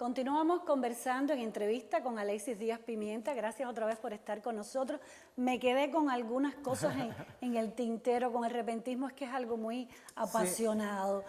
Continuamos conversando en entrevista con Alexis Díaz Pimienta. Gracias otra vez por estar con nosotros. Me quedé con algunas cosas en el tintero con el repentismo, es que es algo muy apasionado. Sí.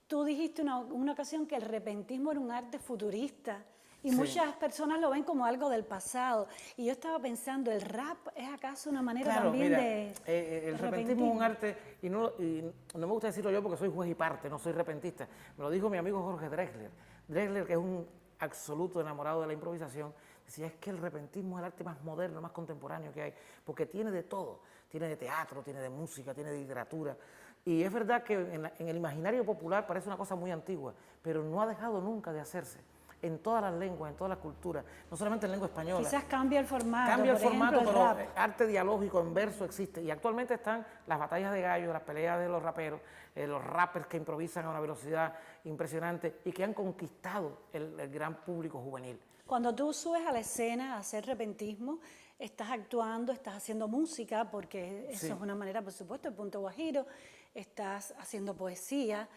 Tú dijiste una ocasión que el repentismo era un arte futurista y muchas personas lo ven como algo del pasado. Y yo estaba pensando, ¿el rap es acaso una manera también de el repentismo es un arte, y no me gusta decirlo yo porque soy juez y parte, no soy repentista. Me lo dijo mi amigo Jorge Drexler. Drexler, que es un absoluto enamorado de la improvisación, decía, es que el repentismo es el arte más moderno, más contemporáneo que hay, porque tiene de todo, tiene de teatro, tiene de música, tiene de literatura, y es verdad que en el imaginario popular parece una cosa muy antigua, pero no ha dejado nunca de hacerse, en todas las lenguas, en todas las culturas, no solamente en lengua española. Quizás cambia el formato. Cambia el formato, pero arte dialógico en verso existe. Y actualmente están las batallas de gallos, las peleas de los raperos, los rappers que improvisan a una velocidad impresionante y que han conquistado el gran público juvenil. Cuando tú subes a la escena a hacer repentismo, estás actuando, estás haciendo música, porque eso es una manera, por supuesto, el punto guajiro, estás haciendo poesía.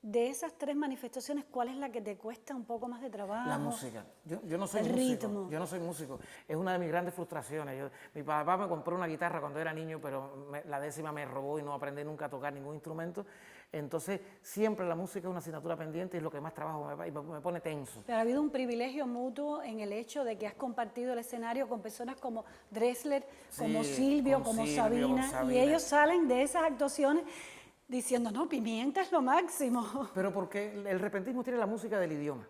De esas tres manifestaciones, ¿cuál es la que te cuesta un poco más de trabajo? La música. Yo no soy músico. Yo no soy músico. Es una de mis grandes frustraciones. Mi papá me compró una guitarra cuando era niño, pero la décima me robó y no aprendí nunca a tocar ningún instrumento. Entonces, siempre la música es una asignatura pendiente y es lo que más trabajo me pone tenso. Pero ha habido un privilegio mutuo en el hecho de que has compartido el escenario con personas como Drexler, como Silvio, como Sabina, y ellos salen de esas actuaciones diciendo, no, Pimienta es lo máximo. Pero porque el repentismo tiene la música del idioma,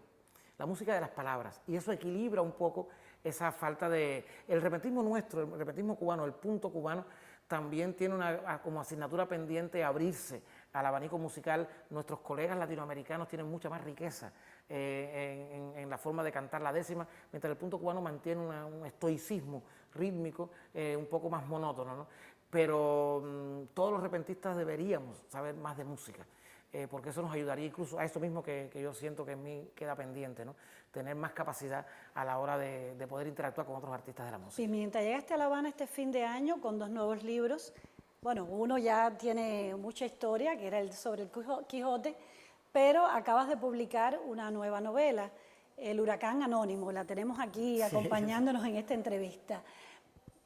la música de las palabras, y eso equilibra un poco esa falta de... El repentismo nuestro, el repentismo cubano, el punto cubano, también tiene como asignatura pendiente abrirse al abanico musical. Nuestros colegas latinoamericanos tienen mucha más riqueza en la forma de cantar la décima, mientras el punto cubano mantiene un estoicismo rítmico un poco más monótono, ¿no? Pero todos los repentistas deberíamos saber más de música, porque eso nos ayudaría incluso a eso mismo que yo siento que en mí queda pendiente, ¿no? Tener más capacidad a la hora de poder interactuar con otros artistas de la música. Pimienta, llegaste a La Habana este fin de año con 2 nuevos libros. Bueno, uno ya tiene mucha historia, que era el sobre el Quijote, pero acabas de publicar una nueva novela, El Huracán Anónimo. La tenemos aquí acompañándonos en esta entrevista.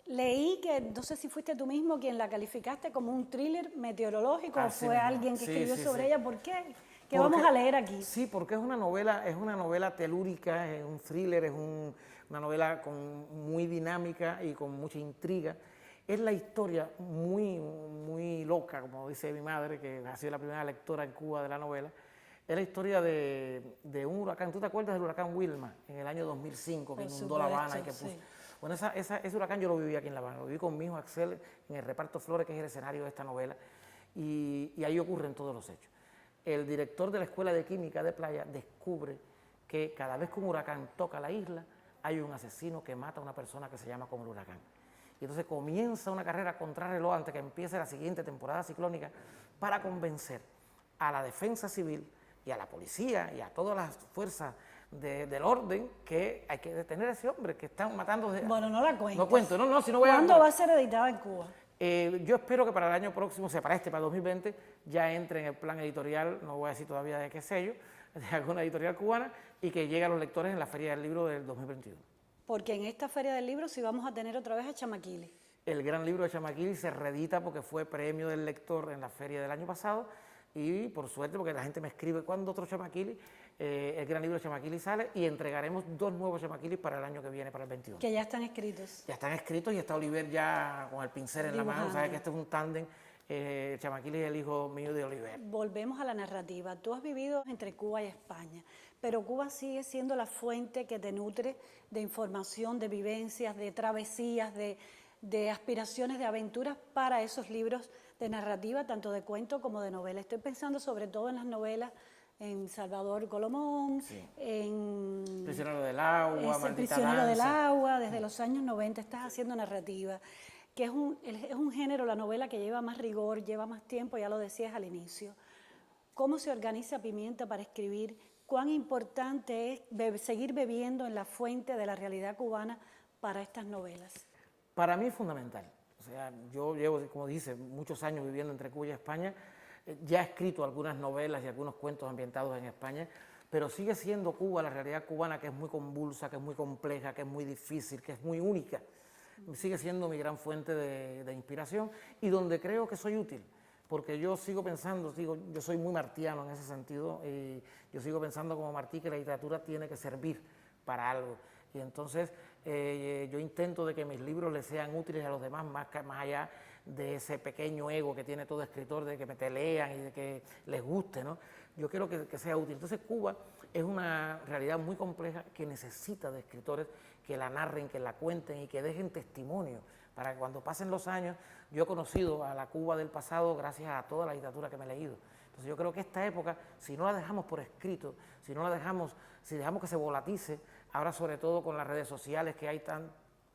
Leí que, no sé si fuiste tú mismo quien la calificaste como un thriller meteorológico o fue alguien que escribió sobre ella. ¿Por qué? ¿Qué vamos a leer aquí? Sí, porque es una novela telúrica, es un thriller, es una novela muy dinámica y con mucha intriga. Es la historia muy loca, como dice mi madre, que ha sido la primera lectora en Cuba de la novela. Es la historia de un huracán. ¿Tú te acuerdas del huracán Wilma en el año 2005 que inundó La Habana y que puso... Bueno, ese huracán yo lo viví aquí en La Habana, lo viví con mi hijo Axel en el Reparto Flores, que es el escenario de esta novela, y ahí ocurren todos los hechos. El director de la Escuela de Química de Playa descubre que cada vez que un huracán toca la isla, hay un asesino que mata a una persona que se llama como el huracán. Y entonces comienza una carrera contrarreloj antes que empiece la siguiente temporada ciclónica para convencer a la defensa civil y a la policía y a todas las fuerzas del orden que hay que detener a ese hombre que están matando... Bueno, no la cuento. No cuento, no, si no voy a... ¿Cuándo va a ser editada en Cuba? Yo espero que para el año próximo, o sea, para 2020, ya entre en el plan editorial, no voy a decir todavía de qué sello, de alguna editorial cubana, y que llegue a los lectores en la Feria del Libro del 2021. Porque en esta Feria del Libro sí vamos a tener otra vez a Chamaquili. El gran libro de Chamaquili se reedita porque fue premio del lector en la feria del año pasado, y por suerte, porque la gente me escribe cuándo otro Chamaquili, el gran libro de Chamaquili sale y entregaremos 2 nuevos Chamaquilis para el año que viene, para el 21. Que ya están escritos. Ya están escritos y está Oliver ya con el pincel en la mano. Sabes que este es un tándem, Chamaquili es el hijo mío de Oliver. Volvemos a la narrativa. Tú has vivido entre Cuba y España, pero Cuba sigue siendo la fuente que te nutre de información, de vivencias, de travesías, de aspiraciones, de aventuras para esos libros de narrativa, tanto de cuento como de novela. Estoy pensando sobre todo en las novelas, en Salvador Colomón, en Prisionero del Agua, Maldita Prisionero Danza. del Agua, desde los años 90 estás haciendo narrativa, que es un género, la novela, que lleva más rigor, lleva más tiempo, ya lo decías al inicio. ¿Cómo se organiza Pimienta para escribir? ¿Cuán importante es seguir bebiendo en la fuente de la realidad cubana para estas novelas? Para mí es fundamental. O sea, yo llevo, como dice, muchos años viviendo entre Cuba y España. Ya he escrito algunas novelas y algunos cuentos ambientados en España, pero sigue siendo Cuba, la realidad cubana, que es muy convulsa, que es muy compleja, que es muy difícil, que es muy única. Sigue siendo mi gran fuente de inspiración y donde creo que soy útil, porque yo sigo pensando, yo soy muy martiano en ese sentido, y yo sigo pensando como Martí que la literatura tiene que servir para algo. Y entonces yo intento de que mis libros les sean útiles a los demás, más allá de ese pequeño ego que tiene todo escritor, de que me te lean y de que les guste, ¿no? Yo quiero que sea útil. Entonces Cuba es una realidad muy compleja que necesita de escritores que la narren, que la cuenten y que dejen testimonio, para que cuando pasen los años, yo he conocido a la Cuba del pasado gracias a toda la literatura que me he leído. Entonces yo creo que esta época, si no la dejamos por escrito, si dejamos que se volatice, ahora sobre todo con las redes sociales, que hay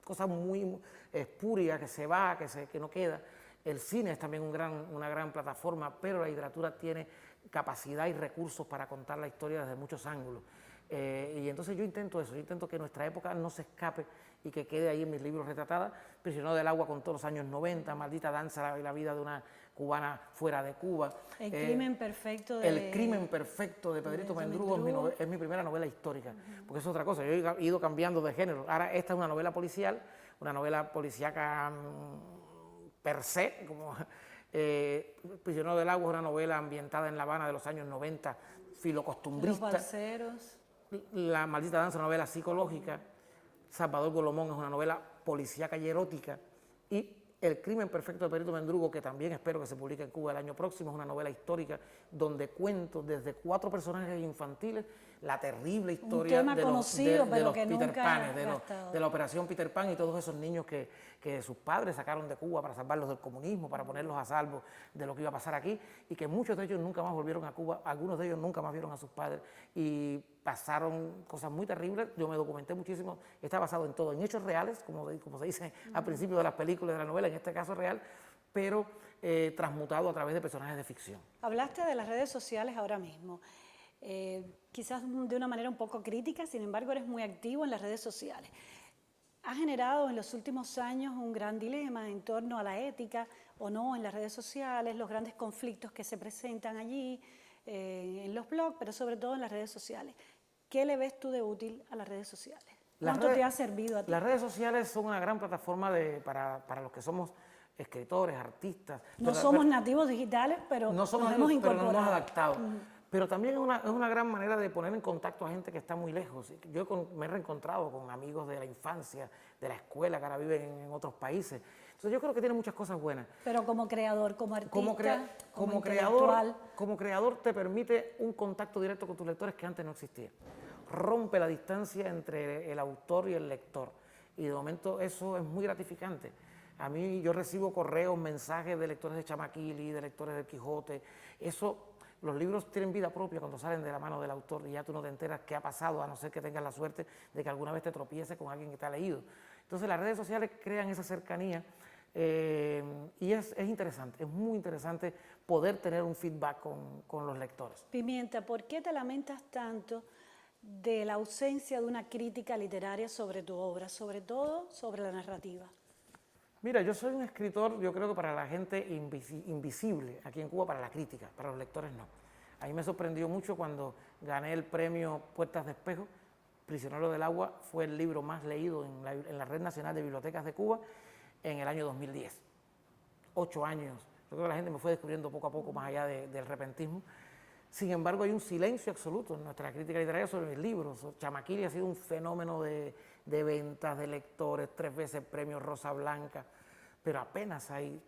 cosas muy espurias, que se va, que no queda. El cine es también una gran plataforma, pero la literatura tiene capacidad y recursos para contar la historia desde muchos ángulos. Y entonces yo intento eso, yo intento que nuestra época no se escape y que quede ahí en mis libros retratada. Prisionero del agua con todos los años 90, Maldita danza y la vida de una cubana fuera de Cuba. El crimen perfecto de... El crimen perfecto de Pedrito Mendrugo es mi primera novela histórica, porque es otra cosa, yo he ido cambiando de género. Ahora esta es una novela policial, una novela policíaca per se, como... Prisionero del agua es una novela ambientada en La Habana de los años 90, filocostumbrista. Los balseros. La Maldita danza es una novela psicológica. Salvador Golomón es una novela policíaca y erótica. Y El crimen perfecto de Pedrito Mendrugo, que también espero que se publique en Cuba el año próximo, es una novela histórica donde cuento desde 4 personajes infantiles la terrible historia de los Peter Panes, de la operación Peter Pan y todos esos niños que sus padres sacaron de Cuba para salvarlos del comunismo, para ponerlos a salvo de lo que iba a pasar aquí, y que muchos de ellos nunca más volvieron a Cuba, algunos de ellos nunca más vieron a sus padres y pasaron cosas muy terribles. Yo me documenté muchísimo, está basado en todo, en hechos reales, como se dice al principio de las películas de la novela, en este caso real, pero transmutado a través de personajes de ficción. Hablaste de las redes sociales ahora mismo. Quizás de una manera un poco crítica, sin embargo eres muy activo en las redes sociales. Ha generado en los últimos años un gran dilema en torno a la ética o no en las redes sociales, los grandes conflictos que se presentan allí, en los blogs, pero sobre todo en las redes sociales. ¿Qué le ves tú de útil a las redes sociales? ¿Cuánto te ha servido a ti? Las redes sociales son una gran plataforma para los que somos escritores, artistas. No somos nativos digitales, pero nos hemos incorporado. Pero nos hemos adaptado. Pero también es una gran manera de poner en contacto a gente que está muy lejos. Yo me he reencontrado con amigos de la infancia, de la escuela, que ahora viven en otros países. Entonces yo creo que tiene muchas cosas buenas. Pero como creador, como artista, como creador te permite un contacto directo con tus lectores que antes no existía. Rompe la distancia entre el autor y el lector. Y de momento eso es muy gratificante. A mí yo recibo correos, mensajes de lectores de Chamaquili, de lectores del Quijote. Los libros tienen vida propia cuando salen de la mano del autor y ya tú no te enteras qué ha pasado, a no ser que tengas la suerte de que alguna vez te tropieces con alguien que te ha leído. Entonces las redes sociales crean esa cercanía y es interesante, es muy interesante poder tener un feedback con los lectores. Pimienta, ¿por qué te lamentas tanto de la ausencia de una crítica literaria sobre tu obra, sobre todo sobre la narrativa? Mira, yo soy un escritor, yo creo que para la gente invisible aquí en Cuba, para la crítica, para los lectores no. A mí me sorprendió mucho cuando gané el premio Puertas de Espejo. Prisionero del agua fue el libro más leído en la Red Nacional de Bibliotecas de Cuba en el año 2010. 8 años. Yo creo que la gente me fue descubriendo poco a poco más allá del repentismo. Sin embargo, hay un silencio absoluto en nuestra crítica literaria sobre mis libros. Chamaquili ha sido un fenómeno de ventas, de lectores, 3 veces premio Rosa Blanca, pero apenas hay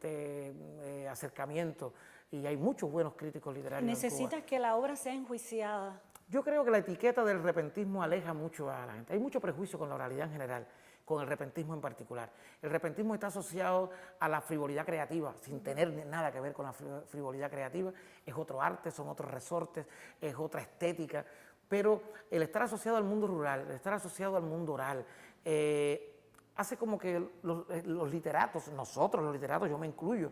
acercamiento y hay muchos buenos críticos literarios. ¿Necesitas que la obra sea enjuiciada? Yo creo que la etiqueta del repentismo aleja mucho a la gente. Hay mucho prejuicio con la oralidad en general, con el repentismo en particular. El repentismo está asociado a la frivolidad creativa, sin tener nada que ver con la frivolidad creativa. Es otro arte, son otros resortes, es otra estética. Pero el estar asociado al mundo rural, el estar asociado al mundo oral, hace como que los literatos, nosotros los literatos, yo me incluyo,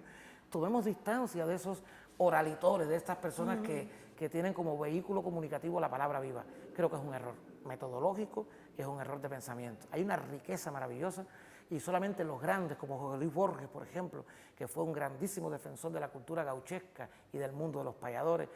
tomemos distancia de esos oralitores, de estas personas que tienen como vehículo comunicativo la palabra viva. Creo que es un error metodológico, es un error de pensamiento. Hay una riqueza maravillosa y solamente los grandes, como José Luis Borges, por ejemplo, que fue un grandísimo defensor de la cultura gauchesca y del mundo de los payadores,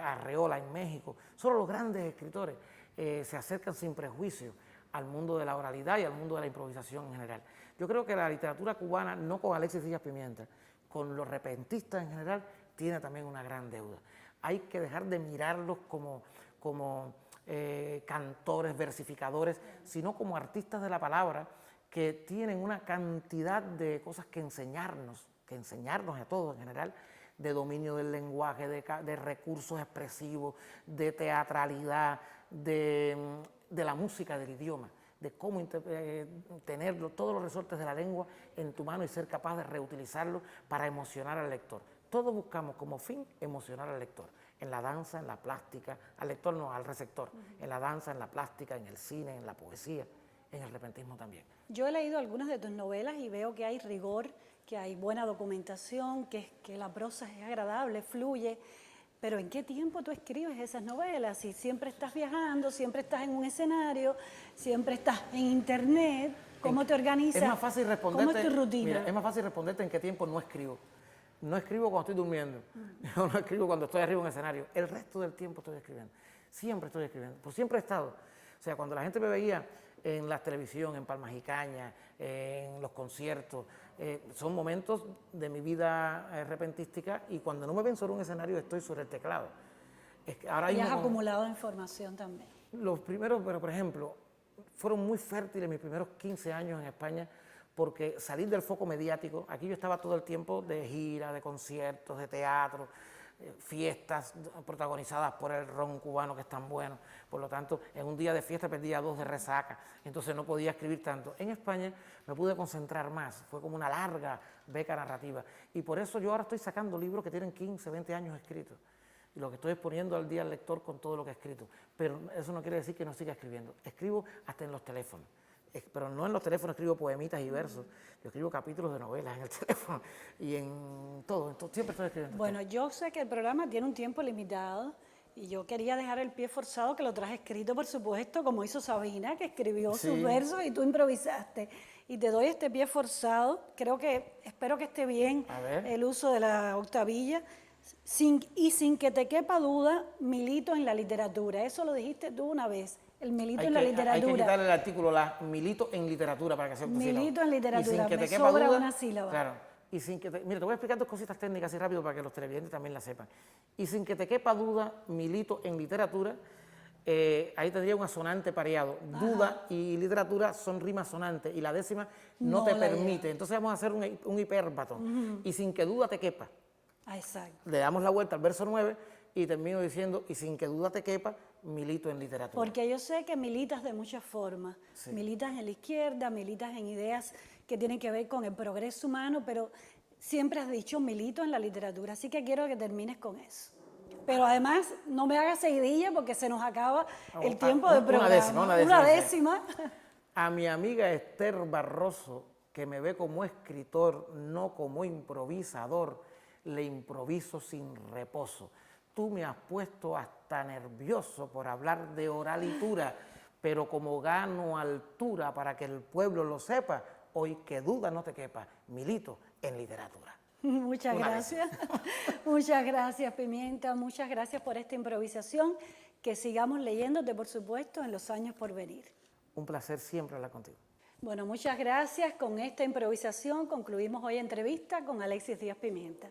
Arreola en México, solo los grandes escritores se acercan sin prejuicio al mundo de la oralidad y al mundo de la improvisación en general. Yo creo que la literatura cubana, no con Alexis Díaz Pimienta, con los repentistas en general, tiene también una gran deuda. Hay que dejar de mirarlos como cantores, versificadores, sino como artistas de la palabra que tienen una cantidad de cosas que enseñarnos a todos en general, de dominio del lenguaje, de recursos expresivos, de teatralidad, de la música, del idioma, de cómo tener todos los resortes de la lengua en tu mano y ser capaz de reutilizarlo para emocionar al lector. Todos buscamos como fin emocionar al lector, en la danza, en la plástica, al lector no, al receptor, en la danza, en la plástica, en el cine, en la poesía, en el repentismo también. Yo he leído algunas de tus novelas y veo que hay rigor, que hay buena documentación, que la prosa es agradable, fluye. Pero ¿en qué tiempo tú escribes esas novelas? Si siempre estás viajando, siempre estás en un escenario, siempre estás en internet, ¿cómo te organizas? Es más fácil responderte, ¿cómo es tu rutina? Mira, es más fácil responderte en qué tiempo no escribo. No escribo cuando estoy durmiendo, no escribo cuando estoy arriba en un escenario. El resto del tiempo estoy escribiendo. Siempre estoy escribiendo, pues siempre he estado. O sea, cuando la gente me veía en la televisión, en Palmas y Cañas, en los conciertos, son momentos de mi vida repentística, y cuando no me ven sobre un escenario estoy sobre el teclado. Y has acumulado información también. Los primeros, pero por ejemplo, fueron muy fértiles mis primeros 15 años en España, porque salir del foco mediático, aquí yo estaba todo el tiempo de gira, de conciertos, de teatro, fiestas protagonizadas por el ron cubano, que es tan bueno. Por lo tanto, en un día de fiesta perdía 2 de resaca, entonces no podía escribir tanto. En España me pude concentrar más, fue como una larga beca narrativa, y por eso yo ahora estoy sacando libros que tienen 15, 20 años escritos, y lo que estoy exponiendo al día al lector con todo lo que he escrito. Pero eso no quiere decir que no siga escribiendo. Escribo hasta en los teléfonos. Pero no en los teléfonos escribo poemitas y versos, yo escribo capítulos de novelas en el teléfono y en todo, entonces, siempre estoy escribiendo. Bueno, yo sé que el programa tiene un tiempo limitado y yo quería dejar el pie forzado, que lo traje escrito, por supuesto, como hizo Sabina, que escribió sus versos y tú improvisaste. Y te doy este pie forzado, espero que esté bien el uso de la octavilla. Sin que te quepa duda, milito en la literatura. Eso lo dijiste tú una vez. El milito en la literatura. Hay que quitarle el artículo, milito en literatura, para que sea octosílabo. Milito en literatura, y sin que me te quepa sobra duda, una sílaba. Claro, y sin que mira, te voy a explicar 2 cositas técnicas así rápido para que los televidentes también las sepan. Y sin que te quepa duda, milito en literatura, ahí tendría un asonante pareado. Duda y literatura son rimas sonantes, y la décima no te permite. Entonces vamos a hacer un hipérbato. Y sin que duda te quepa. Exacto. Le damos la vuelta al verso 9 y termino diciendo, y sin que duda te quepa, milito en literatura. Porque yo sé que militas de muchas formas. Sí. Militas en la izquierda, militas en ideas que tienen que ver con el progreso humano, pero siempre has dicho milito en la literatura, así que quiero que termines con eso. Pero además, no me hagas seguidilla porque se nos acaba el tiempo del programa. Una décima. A mi amiga Esther Barroso, que me ve como escritor, no como improvisador, le improviso sin reposo. Tú me has puesto hasta nervioso por hablar de oralitura, pero como gano altura para que el pueblo lo sepa, hoy que duda no te quepa, milito en literatura. Muchas gracias. Muchas gracias, Pimienta. Muchas gracias por esta improvisación. Que sigamos leyéndote, por supuesto, en los años por venir. Un placer siempre hablar contigo. Bueno, muchas gracias. Con esta improvisación concluimos hoy entrevista con Alexis Díaz Pimienta.